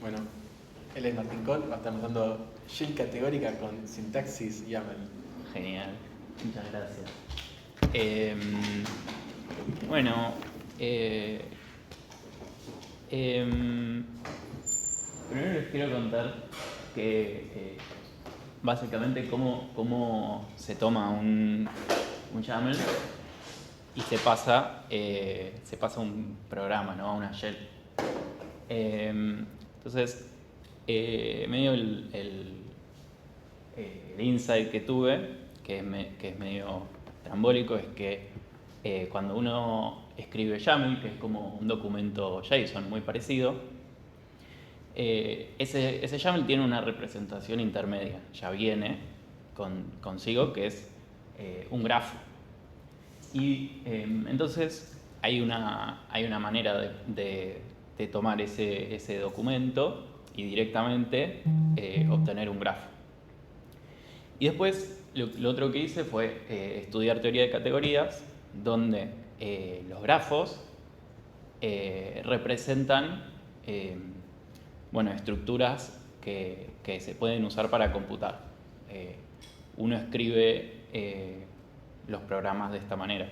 Bueno, él es Martín Coll, va a estar mostrando shell categórica con sintaxis YAML. Genial, muchas gracias. Eh, bueno, eh, primero les quiero contar que básicamente cómo se toma un YAML y se pasa a un programa, ¿no? A una shell. Entonces, medio el insight que tuve, que es medio trambólico, es que cuando uno escribe YAML, que es como un documento JSON muy parecido, ese YAML tiene una representación intermedia, ya viene consigo, que es un grafo. Y entonces hay una manera de tomar ese documento y directamente obtener un grafo. Y después lo otro que hice fue estudiar teoría de categorías, donde los grafos representan estructuras que se pueden usar para computar. Uno escribe los programas de esta manera.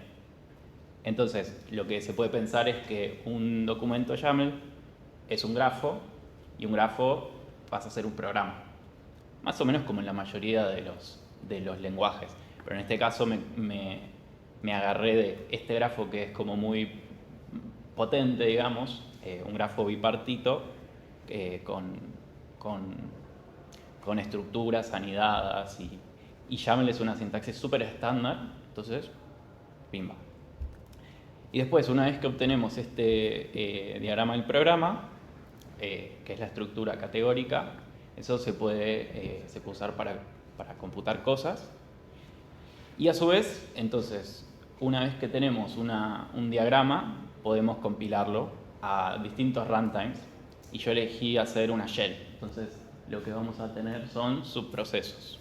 Entonces, lo que se puede pensar es que un documento YAML es un grafo y un grafo pasa a ser un programa. Más o menos como en la mayoría de los lenguajes. Pero en este caso me agarré de este grafo que es como muy potente, digamos, un grafo bipartito con estructuras anidadas y YAML es una sintaxis súper estándar, entonces, pimba. Y después, una vez que obtenemos este diagrama del programa, que es la estructura categórica, eso se puede usar para computar cosas. Y a su vez, entonces, una vez que tenemos un diagrama, podemos compilarlo a distintos runtimes. Y yo elegí hacer una shell. Entonces, lo que vamos a tener son subprocesos.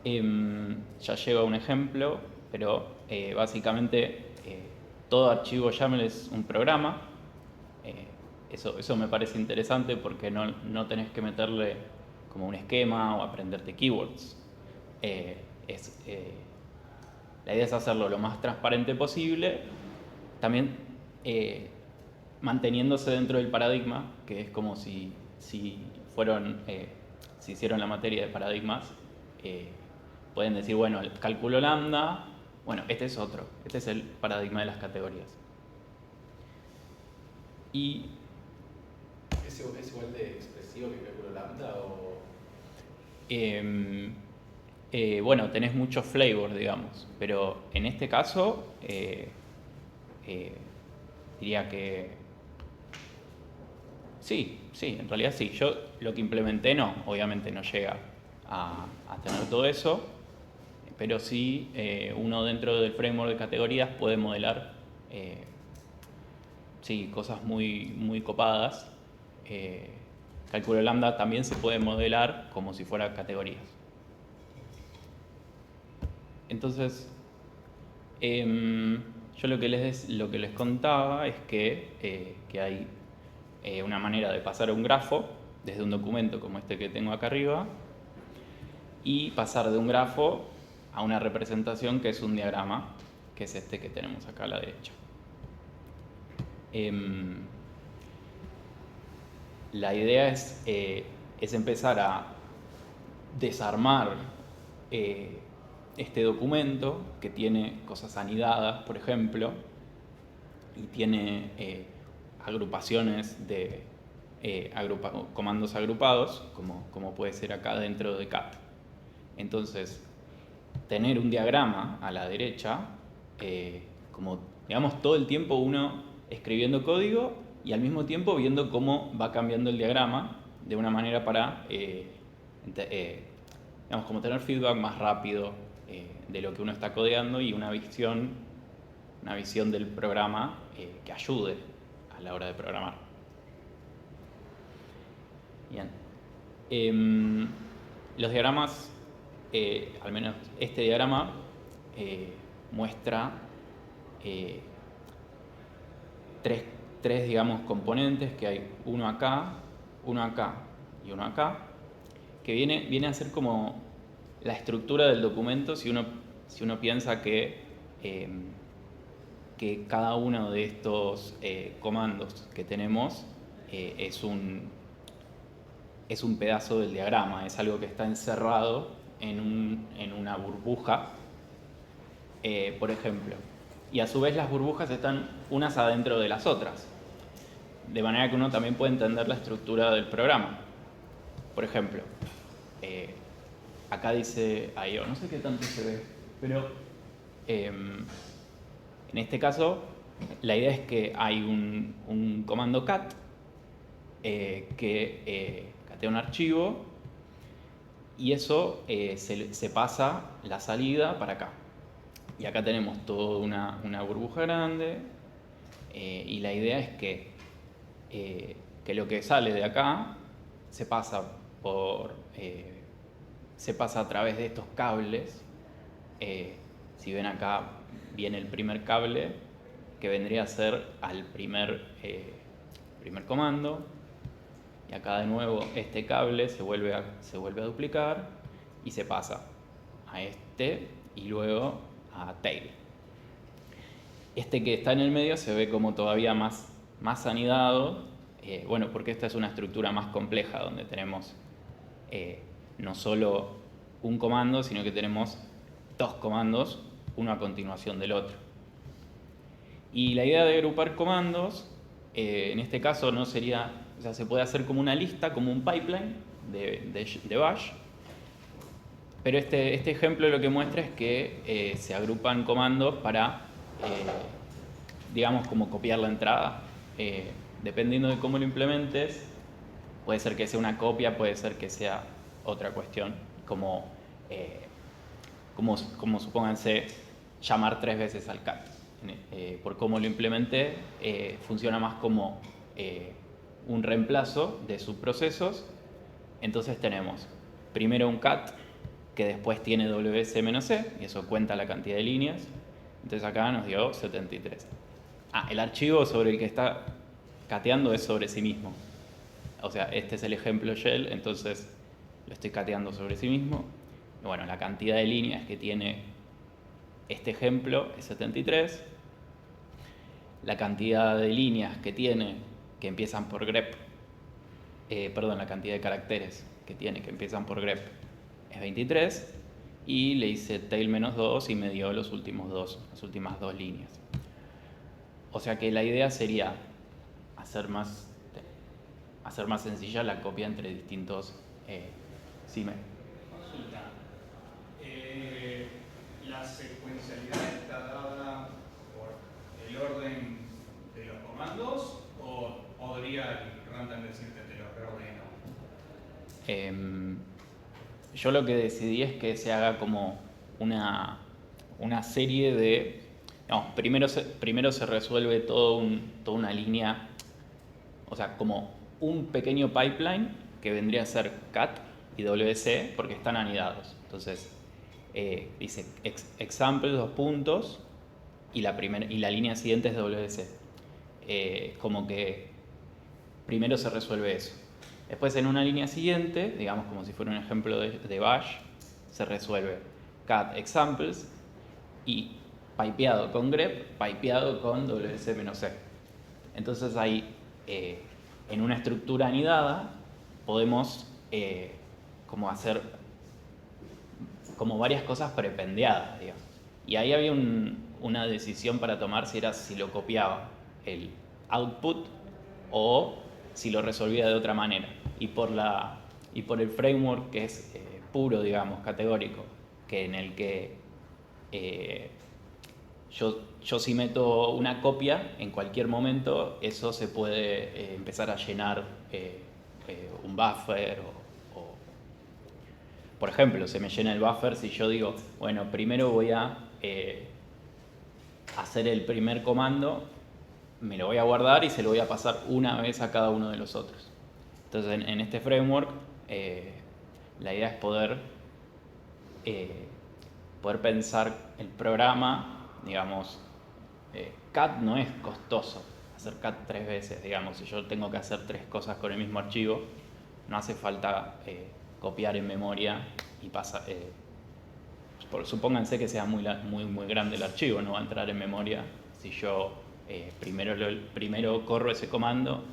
Ya llego a un ejemplo, pero básicamente todo archivo YAML es un programa. Eso me parece interesante porque no tenés que meterle como un esquema o aprenderte keywords. La idea es hacerlo lo más transparente posible, también manteniéndose dentro del paradigma, que es como si hicieron la materia de paradigmas, pueden decir, bueno, el cálculo lambda, bueno, este es otro, este es el paradigma de las categorías. Y ¿Es igual de expresivo que cálculo lambda o...? Bueno, tenés mucho flavor, digamos, pero en este caso diría que sí, en realidad sí. Yo lo que implementé obviamente no llega a tener todo eso, pero sí uno dentro del framework de categorías puede modelar cosas muy copadas. Cálculo lambda también se puede modelar como si fuera categorías. Entonces, yo lo que les contaba es que hay una manera de pasar a un grafo desde un documento como este que tengo acá arriba y pasar de un grafo a una representación que es un diagrama, que es este que tenemos acá a la derecha. La idea es empezar a desarmar este documento que tiene cosas anidadas, por ejemplo, y tiene agrupaciones de comandos agrupados, como puede ser acá dentro de cat. Entonces, tener un diagrama a la derecha, como digamos todo el tiempo uno escribiendo código y al mismo tiempo viendo cómo va cambiando el diagrama de una manera para digamos, como tener feedback más rápido de lo que uno está codeando y una visión del programa que ayude a la hora de programar. Bien. Los diagramas, al menos este diagrama, muestra tres, digamos, componentes, que hay uno acá y uno acá, que viene a ser como la estructura del documento si uno piensa que cada uno de estos comandos que tenemos es un pedazo del diagrama, es algo que está encerrado en una burbuja, por ejemplo. Y a su vez las burbujas están unas adentro de las otras, de manera que uno también puede entender la estructura del programa. Por ejemplo, acá dice IO, no sé qué tanto se ve, pero en este caso la idea es que hay un comando cat que catea un archivo y eso se pasa la salida para acá. Y acá tenemos toda una burbuja grande y la idea es que lo que sale de acá se pasa a través de estos cables. Si ven acá viene el primer cable que vendría a ser al primer comando, y acá de nuevo este cable se vuelve a duplicar y se pasa a este y luego a tail. Este que está en el medio se ve como todavía más anidado, bueno, porque esta es una estructura más compleja donde tenemos no solo un comando, sino que tenemos dos comandos, uno a continuación del otro. Y la idea de agrupar comandos, en este caso no sería, o sea, se puede hacer como una lista, como un pipeline de bash, pero este ejemplo lo que muestra es que se agrupan comandos para, digamos, como copiar la entrada. Dependiendo de cómo lo implementes, puede ser que sea una copia, puede ser que sea otra cuestión, como supónganse llamar 3 veces al cat. Por cómo lo implementé, funciona más como un reemplazo de subprocesos. Entonces tenemos primero un cat que después tiene WS-C y eso cuenta la cantidad de líneas. Entonces acá nos dio 73. El archivo sobre el que está cateando es sobre sí mismo. O sea, este es el ejemplo shell, entonces lo estoy cateando sobre sí mismo. Y bueno, la cantidad de líneas que tiene este ejemplo es 73. La cantidad de líneas que tiene que empiezan por grep, la cantidad de caracteres que tiene que empiezan por grep es 23. Y le hice tail -2 y me dio las últimas dos líneas. O sea que la idea sería hacer más sencilla la copia entre distintos CIME. Consulta. ¿La secuencialidad está dada por el orden de los comandos o podría el runtime decirte te lo reordeno? Yo lo que decidí es que se haga como una serie de... No, primero se resuelve toda una línea, o sea, como un pequeño pipeline que vendría a ser cat y WC porque están anidados. Entonces, dice example 2 puntos y la línea siguiente es WC. Como que primero se resuelve eso. Después en una línea siguiente, digamos como si fuera un ejemplo de bash, se resuelve cat examples y pipeado con grep, pipeado con WC-C. Entonces ahí, en una estructura anidada, podemos como hacer como varias cosas prependeadas, digamos. Y ahí había una decisión para tomar si lo copiaba el output o si lo resolvía de otra manera. Y por el framework que es puro, digamos, categórico, que en el que yo si meto una copia en cualquier momento, eso se puede empezar a llenar un buffer por ejemplo, se me llena el buffer si yo digo, bueno, primero voy a hacer el primer comando, me lo voy a guardar y se lo voy a pasar una vez a cada uno de los otros. Entonces, en este framework, la idea es poder pensar el programa, digamos, CAD no es costoso, hacer cat 3 veces, digamos. Si yo tengo que hacer 3 cosas con el mismo archivo, no hace falta copiar en memoria y pasar. Supónganse que sea muy grande el archivo, no va a entrar en memoria si yo primero corro ese comando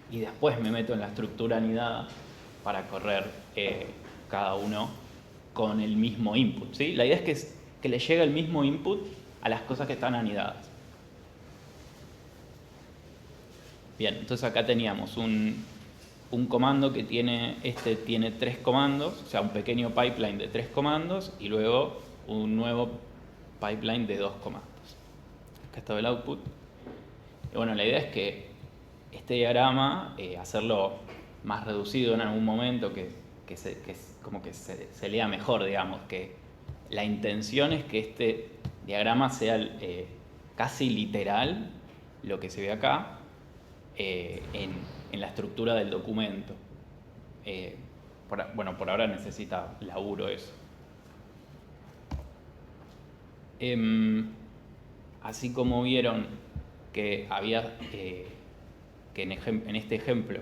y después me meto en la estructura anidada para correr cada uno con el mismo input, ¿sí? La idea es que le llegue el mismo input a las cosas que están anidadas. Bien, entonces acá teníamos un comando que tiene 3 comandos, o sea, un pequeño pipeline de 3 comandos y luego un nuevo pipeline de 2 comandos. Acá está el output. Y bueno, la idea es que este diagrama, hacerlo más reducido en algún momento, como que se lea mejor, digamos, que la intención es que este diagrama sea casi literal lo que se ve acá en la estructura del documento. Por ahora necesita laburo eso. Así como vieron que había que en este ejemplo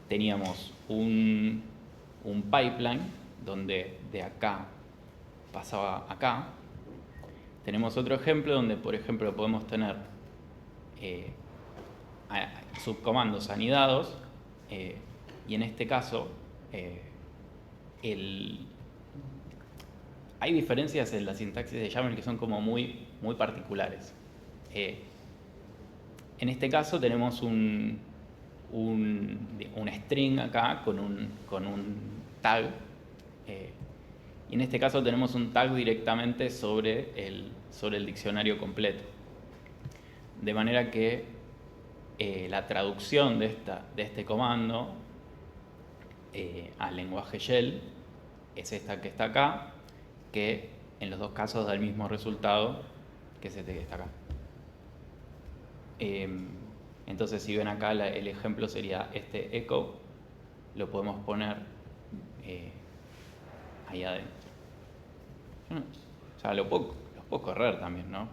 teníamos un pipeline donde de acá pasaba acá. Tenemos otro ejemplo donde, por ejemplo, podemos tener subcomandos anidados y en este caso hay diferencias en la sintaxis de YAML que son como muy particulares. En este caso tenemos un string acá con un tag y en este caso tenemos un tag directamente sobre el diccionario completo. De manera que la traducción de este comando al lenguaje shell es esta que está acá, que en los dos casos da el mismo resultado que es este que está acá. Entonces, si ven acá, el ejemplo sería este echo, lo podemos poner ahí adentro. O sea, lo puedo correr también, ¿no?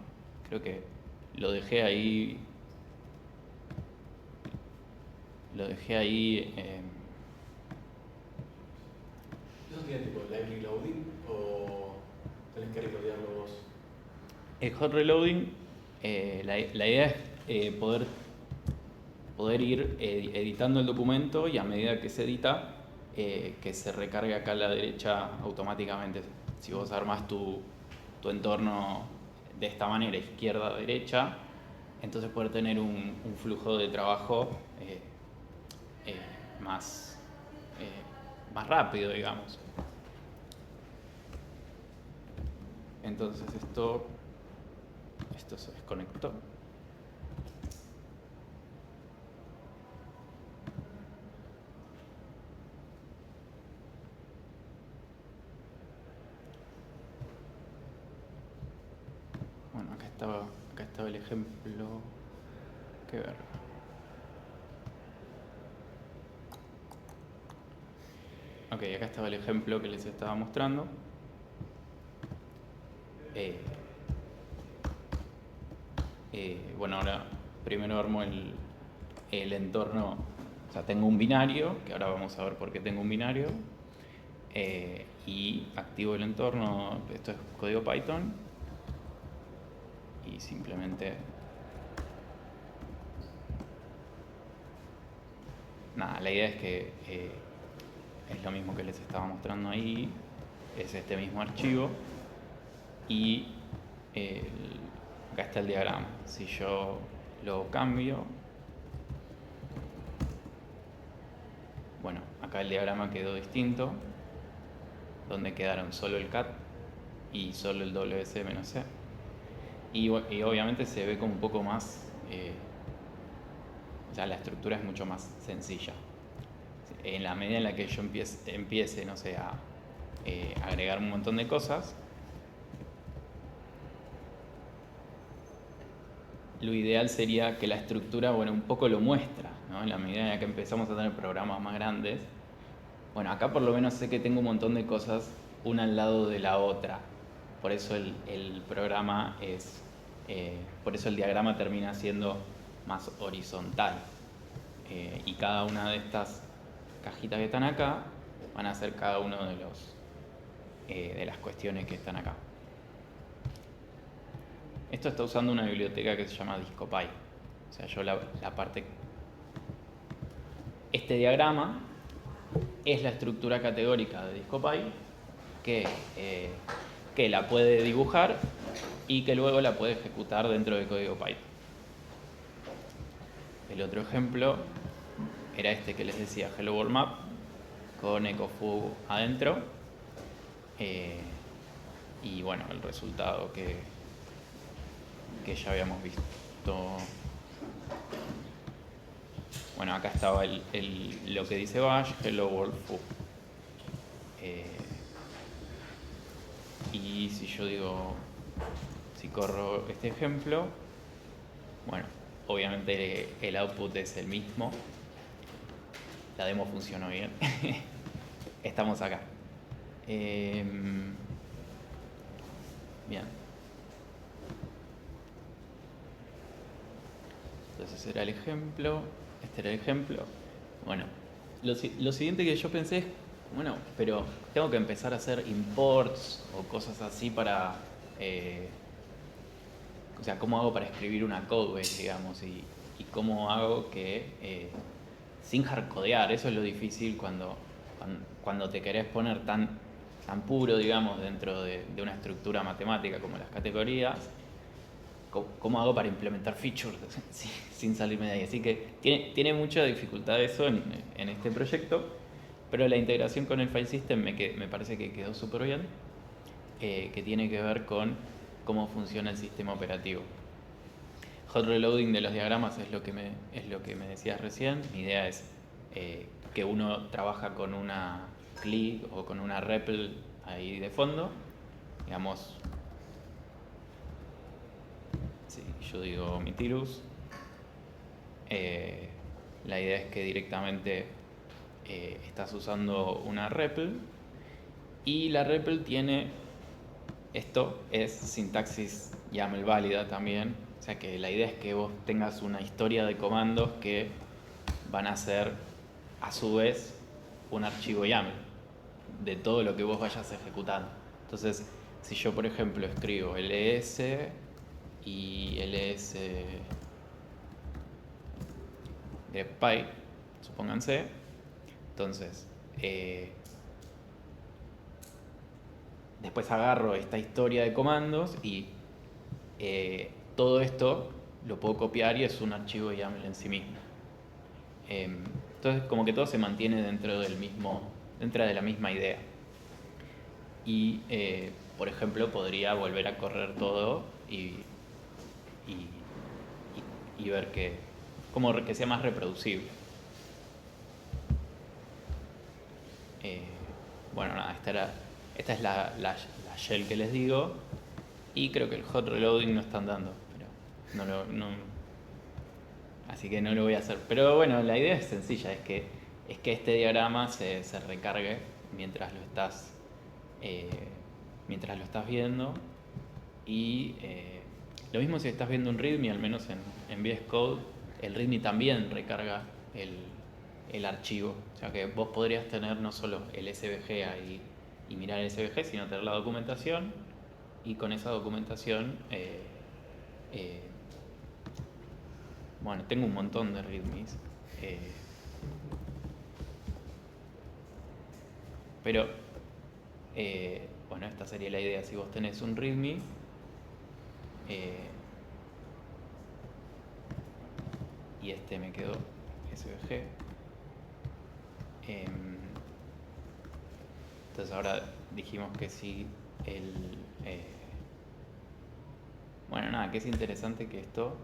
Creo que lo dejé ahí. ¿Eso tiene tipo library loading o tenés que reloadearlo vos? El hot reloading, la idea es poder ir editando el documento y a medida que se edita, que se recargue acá a la derecha automáticamente. Si vos armás tu entorno de esta manera, izquierda-derecha, entonces poder tener un flujo de trabajo más rápido, digamos. Entonces esto se desconectó. Bueno, acá estaba el ejemplo. Qué verga. Ok, acá estaba el ejemplo que les estaba mostrando. Bueno, ahora primero armo el entorno. O sea, tengo un binario, que ahora vamos a ver por qué tengo un binario. Y activo el entorno. Esto es código Python. Y simplemente nada, la idea es que es lo mismo que les estaba mostrando ahí, es este mismo archivo y acá está el diagrama. Si yo lo cambio, bueno, acá el diagrama quedó distinto, donde quedaron solo el cat y solo el WC-C. Y obviamente se ve como un poco más, ya la estructura es mucho más sencilla. En la medida en la que yo empiece no sé, a agregar un montón de cosas, lo ideal sería que la estructura, bueno, un poco lo muestra, ¿no? En la medida en la que empezamos a tener programas más grandes, bueno, acá por lo menos sé que tengo un montón de cosas una al lado de la otra. Por eso el programa es Por eso el diagrama termina siendo más horizontal. Y cada una de estas cajitas que están acá van a ser cada uno de las cuestiones que están acá. Esto está usando una biblioteca que se llama DiscoPy. O sea, yo la parte... Este diagrama es la estructura categórica de DiscoPy que la puede dibujar y que luego la puede ejecutar dentro del código Python. El otro ejemplo era este que les decía, Hello World Map, con EcoFu adentro. Y bueno, el resultado que ya habíamos visto. Bueno, acá estaba lo que dice Bash, Hello World Foo. Y si yo digo, si corro este ejemplo, bueno, obviamente el output es el mismo. La demo funcionó bien. Estamos acá. Bien. Entonces era el ejemplo. Este era el ejemplo. Bueno, lo siguiente que yo pensé es, bueno, pero tengo que empezar a hacer imports o cosas así para... o sea, ¿cómo hago para escribir una codebase, digamos? Y cómo hago que... sin hardcodear, eso es lo difícil cuando te querés poner tan puro, digamos, dentro de una estructura matemática como las categorías. ¿Cómo hago para implementar features sin salirme de ahí? Así que tiene mucha dificultad eso en este proyecto, pero la integración con el file system me parece que quedó súper bien, que tiene que ver con cómo funciona el sistema operativo. Hot reloading de los diagramas es lo que me decías recién. Mi idea es que uno trabaja con una CLI o con una REPL ahí de fondo, digamos. Si yo digo Mitirus, la idea es que directamente estás usando una REPL y la REPL tiene, esto es sintaxis YAML válida también, o sea que la idea es que vos tengas una historia de comandos que van a ser a su vez un archivo YAML de todo lo que vos vayas ejecutando. Entonces, si yo por ejemplo escribo ls y ls grepy, supónganse, entonces después agarro esta historia de comandos y todo esto lo puedo copiar y es un archivo YAML en sí mismo. Entonces como que todo se mantiene dentro de la misma idea. Y por ejemplo podría volver a correr todo y ver que sea más reproducible. Bueno, nada, esta es la shell que les digo, y creo que el hot reloading no están dando, pero así que no lo voy a hacer. Pero bueno, la idea es sencilla, es que este diagrama se recargue mientras lo estás viendo, y lo mismo si estás viendo un README, al menos en VS Code, el README también recarga el archivo. O sea que vos podrías tener no solo el SVG ahí y mirar el SVG, sino tener la documentación, y con esa documentación, bueno, tengo un montón de READMEs, pero bueno, esta sería la idea. Si vos tenés un README, y este me quedó SVG, entonces ahora dijimos que sí, bueno, nada, que es interesante que esto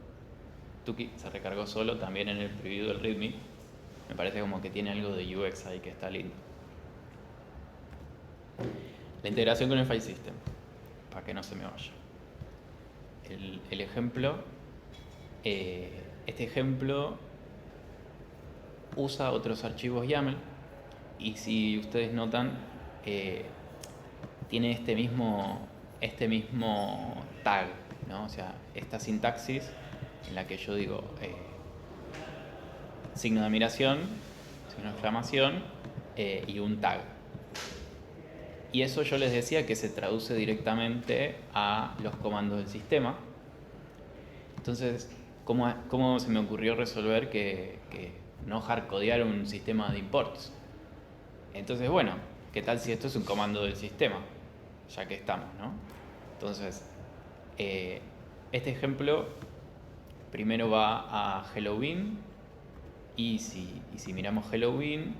Tuki se recargó solo también en el preview del README. Me parece como que tiene algo de UX ahí que está lindo. La integración con el file system, para que no se me vaya. El ejemplo, este ejemplo usa otros archivos YAML, y si ustedes notan, tiene este mismo tag ¿no? O sea, esta sintaxis en la que yo digo signo de admiración, signo de exclamación y un tag. Y eso yo les decía que se traduce directamente a los comandos del sistema. Entonces, ¿cómo se me ocurrió resolver que no hardcodear un sistema de imports? Entonces, bueno, ¿qué tal si esto es un comando del sistema? Ya que estamos, ¿no? Entonces, este ejemplo primero va a Hello Bean y si miramos Hello Bean,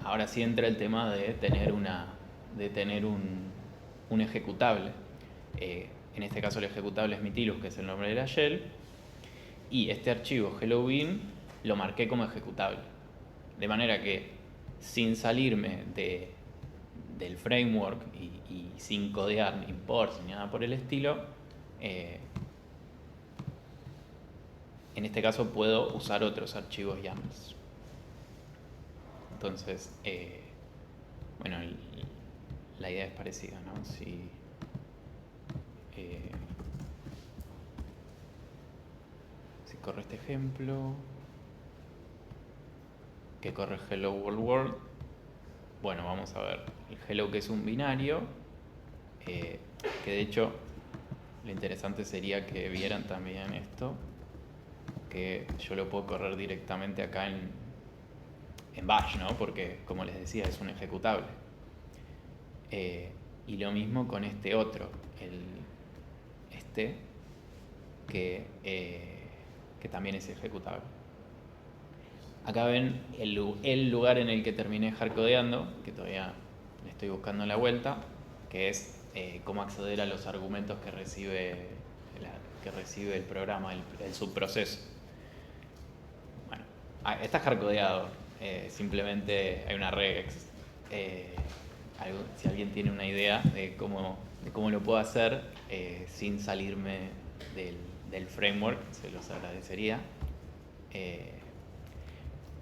ahora sí entra el tema de tener un ejecutable. En este caso el ejecutable es Mitilus, que es el nombre de la shell, y este archivo Hello Bean lo marqué como ejecutable. De manera que sin salirme del framework y sin codear ni imports ni nada por el estilo, en este caso puedo usar otros archivos YAMLs. Entonces, bueno, la idea es parecida, ¿no? Si corre este ejemplo, que corre Hello World World, bueno, vamos a ver el hello, que es un binario, que de hecho lo interesante sería que vieran también esto, que yo lo puedo correr directamente acá en Bash, ¿no? Porque, como les decía, es un ejecutable. Y lo mismo con este otro, que también es ejecutable. Acá ven el lugar en el que terminé hardcodeando, que todavía le estoy buscando la vuelta, que es cómo acceder a los argumentos que recibe el programa, el subproceso. Bueno, está hardcodeado, simplemente hay una regex. Si alguien tiene una idea de cómo lo puedo hacer sin salirme del framework, se los agradecería.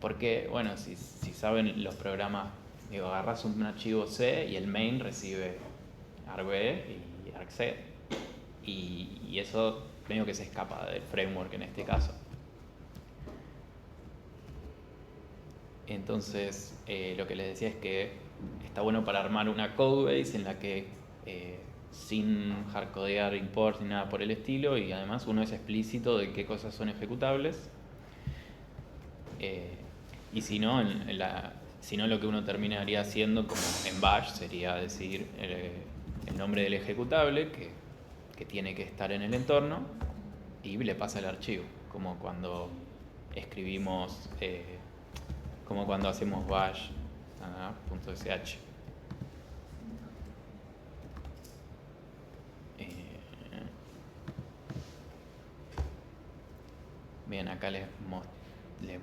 Porque, bueno, si saben los programas, digo, agarras un archivo C y el main recibe argv y argc, y eso creo que se escapa del framework en este caso. Entonces, lo que les decía es que está bueno para armar una codebase en la que sin hardcodear imports ni nada por el estilo, y además uno es explícito de qué cosas son ejecutables. Y si no, lo que uno terminaría haciendo, como en Bash, sería decir el nombre del ejecutable que tiene que estar en el entorno y le pasa el archivo, como cuando escribimos, como cuando hacemos bash.sh. Bien, acá les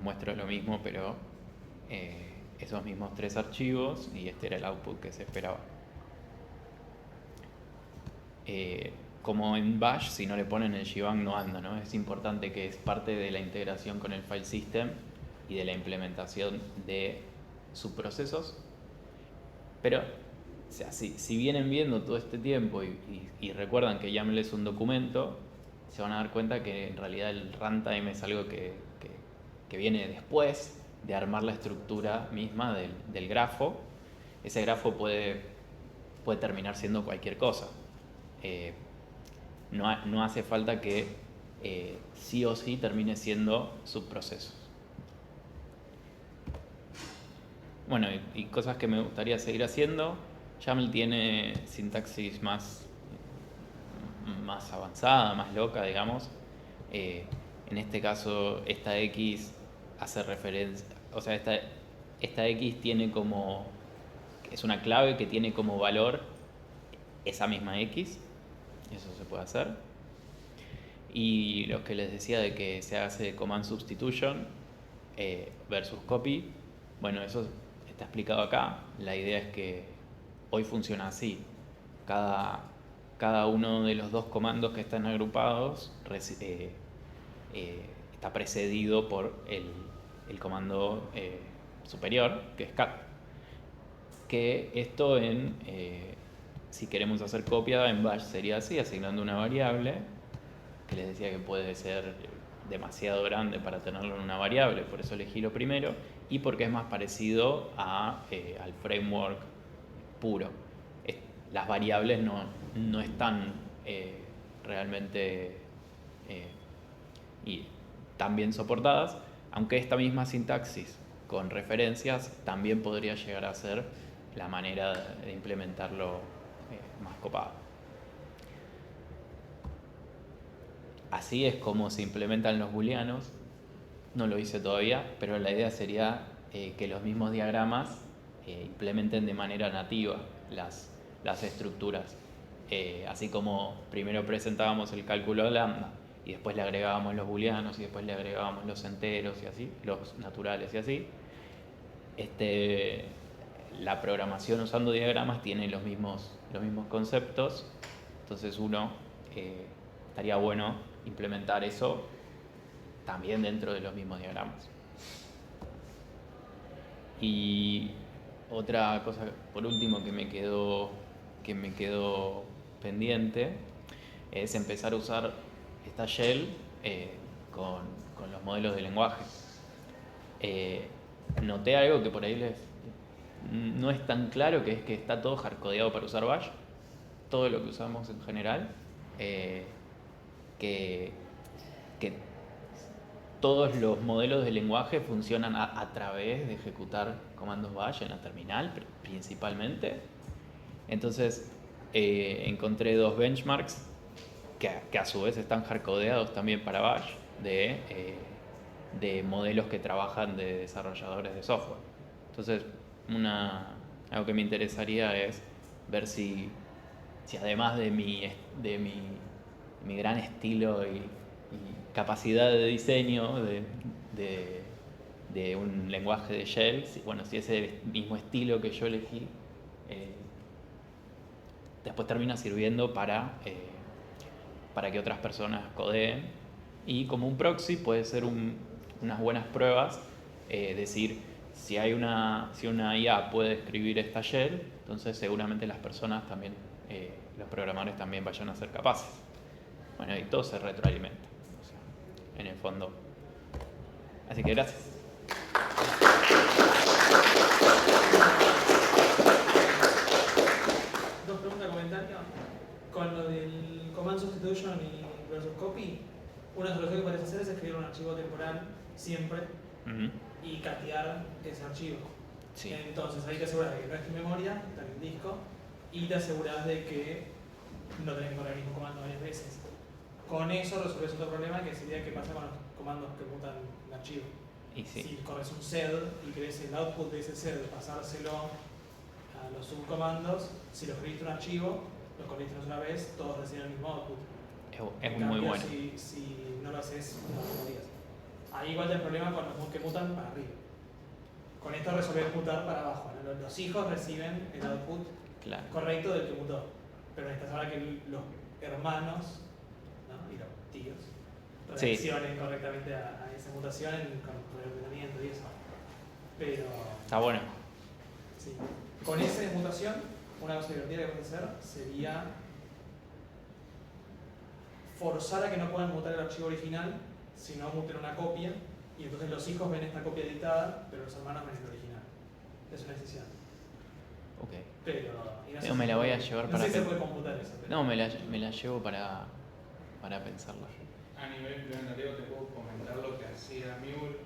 muestro lo mismo, pero esos mismos 3 archivos, y este era el output que se esperaba. Como en Bash, si no le ponen el shebang no anda, ¿no? Es importante, que es parte de la integración con el file system y de la implementación de subprocesos. Pero, o sea, si vienen viendo todo este tiempo y recuerdan que YAML es un documento, se van a dar cuenta que en realidad el runtime es algo que viene después de armar la estructura misma del grafo. Ese grafo puede terminar siendo cualquier cosa. No hace falta que sí o sí termine siendo subprocesos. Bueno, y cosas que me gustaría seguir haciendo. YAML tiene sintaxis más avanzada, más loca, digamos. En este caso, esta X hace referencia, o sea, esta X tiene como, es una clave que tiene como valor esa misma X. Eso se puede hacer. Y lo que les decía de que se hace command substitution versus copy, bueno, eso está explicado acá. La idea es que hoy funciona así. Cada uno de los 2 comandos que están agrupados está precedido por el comando superior, que es cat. Que esto en si queremos hacer copia, en Bash sería así, asignando una variable, que les decía que puede ser demasiado grande para tenerlo en una variable, por eso elegí lo primero, y porque es más parecido al framework puro. Las variables no están realmente y tan bien soportadas, aunque esta misma sintaxis con referencias también podría llegar a ser la manera de implementarlo más copado. Así es como se implementan los booleanos. No lo hice todavía, pero la idea sería que los mismos diagramas implementen de manera nativa las estructuras. Así como primero presentábamos el cálculo de lambda y después le agregábamos los booleanos y después le agregábamos los enteros y así, los naturales y así. La programación usando diagramas tiene los mismos conceptos, entonces estaría bueno implementar eso también dentro de los mismos diagramas. Y otra cosa, por último, que me quedó pendiente es empezar a usar esta shell con los modelos de lenguaje. Noté algo que por ahí no es tan claro, que es que está todo hardcodeado para usar Bash, todo lo que usamos en general, que todos los modelos de lenguaje funcionan a través de ejecutar comandos Bash en la terminal, principalmente. Entonces encontré 2 benchmarks que a su vez están hardcodeados también para Bash, de modelos que trabajan de desarrolladores de software. Entonces, algo que me interesaría es ver si además de mi gran estilo y capacidad de diseño de un lenguaje de shell, si ese mismo estilo que yo elegí después termina sirviendo para que otras personas codeen, y como un proxy puede ser unas buenas pruebas, decir si una IA puede escribir esta shell, entonces seguramente las personas también, los programadores también vayan a ser capaces. Bueno, y todo se retroalimenta, en el fondo. Así que gracias. Dos preguntas, comentario. Con lo del command substitution y versus copy, una solución que podés hacer es escribir un archivo temporal siempre y catear ese archivo. Sí. Entonces ahí te aseguras de que no está en memoria, está en el disco, y te aseguras de que no tenés que correr el mismo comando varias veces. Con eso resolves otro problema, que sería qué pasa con los comandos que mutan el archivo. Y sí. Si corres un sed y querés el output de ese sed pasárselo a los subcomandos, si lo escribiste un archivo, lo corriste una sola vez, todos reciben el mismo output. Es En muy cambio, bueno. Si no lo haces, no lo podías. Ahí igual el problema con los que mutan para arriba. Con esto resolver mutar para abajo, ¿no? Los hijos reciben el output correcto del que mutó, pero necesitas ahora que los hermanos, ¿no? Y los tíos reaccionen correctamente a esa mutación con el ordenamiento y eso. Pero está bueno. sí. Con esa mutación, una cosa divertida que puedes hacer sería forzar a que no puedan mutar el archivo original, sino muten una copia, y entonces los hijos ven esta copia editada, pero los hermanos ven el original. Es una decisión. Ok. Pero me la voy a llevar para... No sé si se puede computar eso. Pero... No, me la llevo para pensarla. A nivel implementativo te puedo comentar lo que hacía Mule.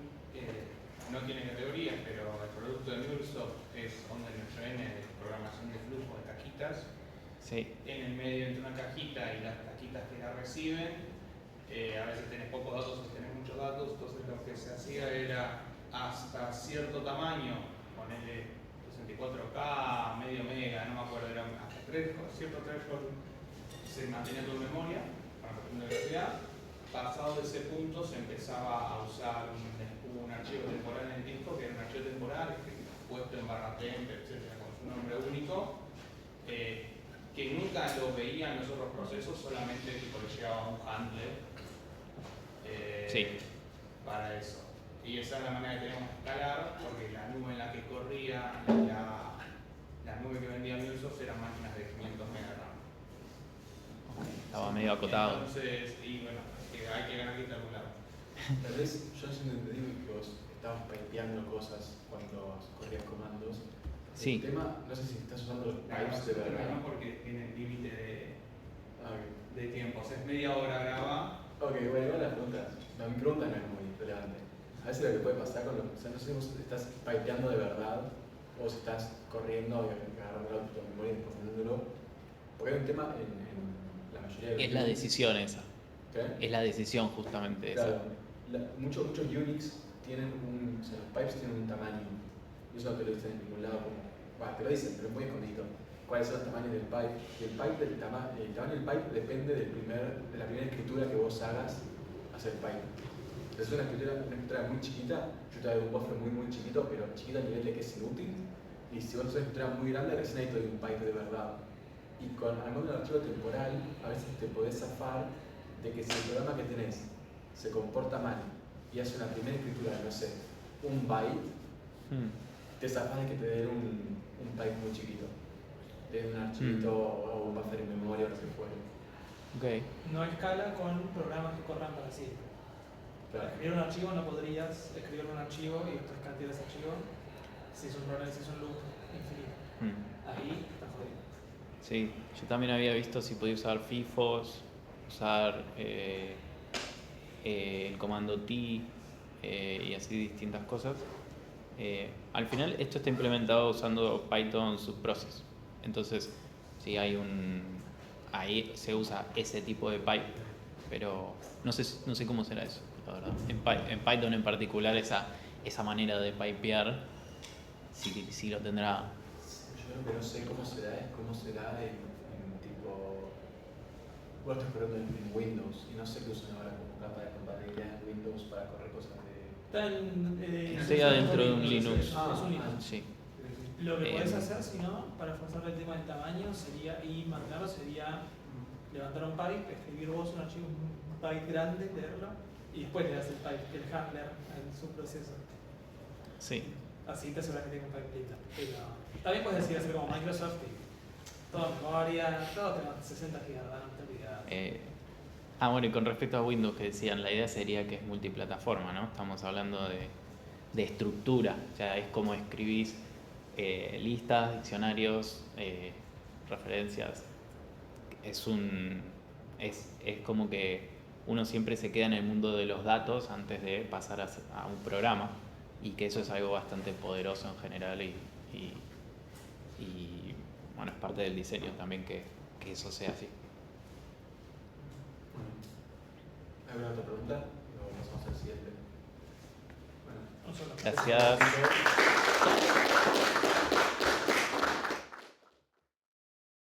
No tiene categorías, pero el producto de MuleSoft es Onda 8N de programación de flujo de cajitas. Sí. En el medio entre una cajita y las cajitas que la reciben. A veces tenés pocos datos o tenés muchos datos, entonces lo que se hacía era hasta cierto tamaño, ponerle 64K, medio mega, no me acuerdo, era hasta cierto threshold se mantenía todo en memoria para cuestión de velocidad. Pasado de ese punto se empezaba a usar un archivo temporal en el disco, que era un archivo temporal puesto en /temp, etcétera, con su nombre único, que nunca lo veían los otros procesos, solamente tipo le llegaba un handler para eso. Y esa es la manera que teníamos que escalar, porque la nube en la que corría la nube que vendía MuleSoft eran máquinas de 500 MB RAM. Estaba medio acotado. Entonces, y bueno, hay que ganar guita de algún lado. Tal vez yo entendí que vos estabas pipeando cosas cuando corrías comandos. Sí. El tema, no sé si estás usando los pipes de verdad. No, porque tiene límite de, Ok. de tiempo. O sea, es media hora graba. Ok, bueno, igual las preguntas. No, mi pregunta no es muy relevante. A veces lo que puede pasar con los. O sea, no sé si vos estás pipeando de verdad o si estás corriendo y agarrando tu memoria y procesándolo. Porque hay un tema en la mayoría de los. Es la decisión esa. ¿Qué? Es la decisión justamente Claro. esa. Muchos Unix tienen un. O sea, los pipes tienen un tamaño. Y eso no te lo dicen en ningún lado. Te lo dicen, pero es muy escondido. ¿Cuáles son los tamaños del pipe? El tamaño del pipe depende de la primera escritura que vos hagas hacia el pipe. Entonces, una escritura muy chiquita, yo te doy un buffer muy chiquito, pero chiquito a nivel de que es inútil. Y si vos haces una escritura muy grande, recién ahí te doy un pipe de verdad. Y con armando un archivo temporal, a veces te podés zafar de que si el programa que tenés se comporta mal y hace una primera escritura de, no sé, un byte, te zafas de que te den un pipe muy chiquito. Te den un archivito o un buffer en memoria o lo que fuere. Ok. No escala con programas que corran para siempre. Para escribir un archivo no podrías escribir un archivo y después cancelar ese archivo si es un programa, si es un loop infinito. Ahí está jodido. Sí, yo también había visto si podía usar FIFOs, usar el comando T y así distintas cosas. Al final esto está implementado usando Python subprocess. Entonces, sí hay ahí se usa ese tipo de pipe, pero no sé cómo será eso, la verdad. En Python en particular esa manera de pipear sí lo tendrá. Yo lo que no sé cómo será en tipo. Vos estás corriendo en Windows y no sé qué usan ahora como capa de compatibilidad en Windows para correr cosas de. Está dentro de un Linux. Es un Linux. Sí. Lo que podés hacer, si no, para forzar el tema del tamaño sería, y mandarlo, sería levantar un pipe, escribir vos un archivo, un byte grande, leerlo, y después le das el pipe, el handler en su proceso. Sí. Así te aseguras que tenga un pipe linda. Pero también puedes decir hacer como Microsoft y toda memoria, todo tenga 60 GB, no te olvides. Bueno, y con respecto a Windows que decían, la idea sería que es multiplataforma, ¿no? Estamos hablando de estructura, o sea, es como escribís listas, diccionarios, referencias. Es como que uno siempre se queda en el mundo de los datos antes de pasar a un programa, y que eso es algo bastante poderoso en general y bueno, es parte del diseño también que eso sea así. ¿Alguna otra pregunta? O pasamos al siguiente. Bueno. Gracias.